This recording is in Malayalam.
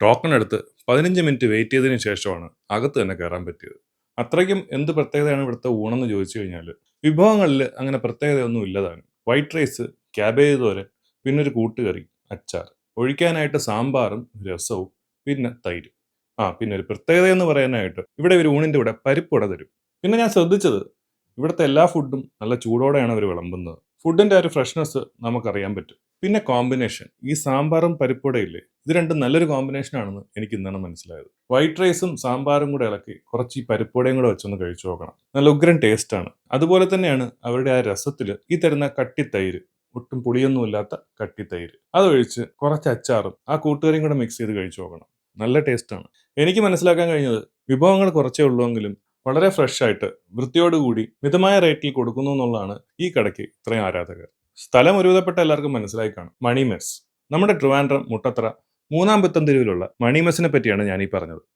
ടോക്കൺ എടുത്ത് 15 മിനിറ്റ് വെയിറ്റ് ചെയ്തതിന് ശേഷമാണ് അകത്ത് തന്നെ കയറാൻ പറ്റിയത്. അത്രയ്ക്കും എന്ത് പ്രത്യേകതയാണ് ഇവിടുത്തെ ഊണെന്ന് ചോദിച്ചു കഴിഞ്ഞാൽ വിഭവങ്ങളിൽ അങ്ങനെ പ്രത്യേകതയൊന്നും ഇല്ലതാനും. വൈറ്റ് റൈസ്, ക്യാബേജ് തോരൻ, പിന്നെ ഒരു കൂട്ടുകറി, അച്ചാർ, ഒഴിക്കാനായിട്ട് സാമ്പാറും രസവും, പിന്നെ തൈര്. പിന്നെ ഒരു പ്രത്യേകത എന്ന് പറയാനായിട്ട് ഇവിടെ ഒരു ഊണിൻ്റെ കൂടെ പരിപ്പുവട തരും. പിന്നെ ഞാൻ ശ്രദ്ധിച്ചത് ഇവിടുത്തെ എല്ലാ ഫുഡും നല്ല ചൂടോടെയാണ് അവർ വിളമ്പുന്നത്. ഫുഡിൻ്റെ ഒരു ഫ്രഷ്നെസ് നമുക്കറിയാൻ പറ്റും. പിന്നെ കോമ്പിനേഷൻ, ഈ സാമ്പാറും പരിപ്പുവടയില്ലേ, ഇത് രണ്ടും നല്ലൊരു കോമ്പിനേഷൻ ആണെന്ന് എനിക്ക് ഇന്നാണ് മനസ്സിലായത്. വൈറ്റ് റൈസും സാമ്പാറും കൂടെ ഇളക്കി കുറച്ച് ഈ പരിപ്പുവടയും കൂടെ വെച്ചൊന്ന് കഴിച്ചു നോക്കണം. നല്ല ഉഗ്രൻ ടേസ്റ്റ് ആണ്. അതുപോലെ തന്നെയാണ് അവരുടെ ആ രസത്തിൽ ഈ തരുന്ന കട്ടിത്തൈര്, ഒട്ടും പുളിയൊന്നുമില്ലാത്ത കട്ടിത്തൈര്, അതൊഴിച്ച് കുറച്ച് അച്ചാറും ആ കൂട്ടുകറിയും കൂടെ മിക്സ് ചെയ്ത് കഴിച്ചു നോക്കണം. നല്ല ടേസ്റ്റാണ്. എനിക്ക് മനസ്സിലാക്കാൻ കഴിഞ്ഞത് വിഭവങ്ങൾ കുറച്ചേ ഉള്ളൂവെങ്കിലും വളരെ ഫ്രഷ് ആയിട്ട് വൃത്തിയോടുകൂടി മിതമായ റേറ്റിൽ കൊടുക്കുന്നു എന്നുള്ളതാണ് ഈ കടയ്ക്ക് ഇത്രയും ആരാധകർ. സ്ഥലം ഒരുവിധപ്പെട്ട എല്ലാവർക്കും മനസ്സിലായി കാണും. മണി മെസ്, നമ്മുടെ ട്രിവാൻഡ്രം മുട്ടത്തറ 3-ാം പുത്തൻ തെരുവിലുള്ള മണി മെസ്സിനെ പറ്റിയാണ് ഞാൻ ഈ പറഞ്ഞത്.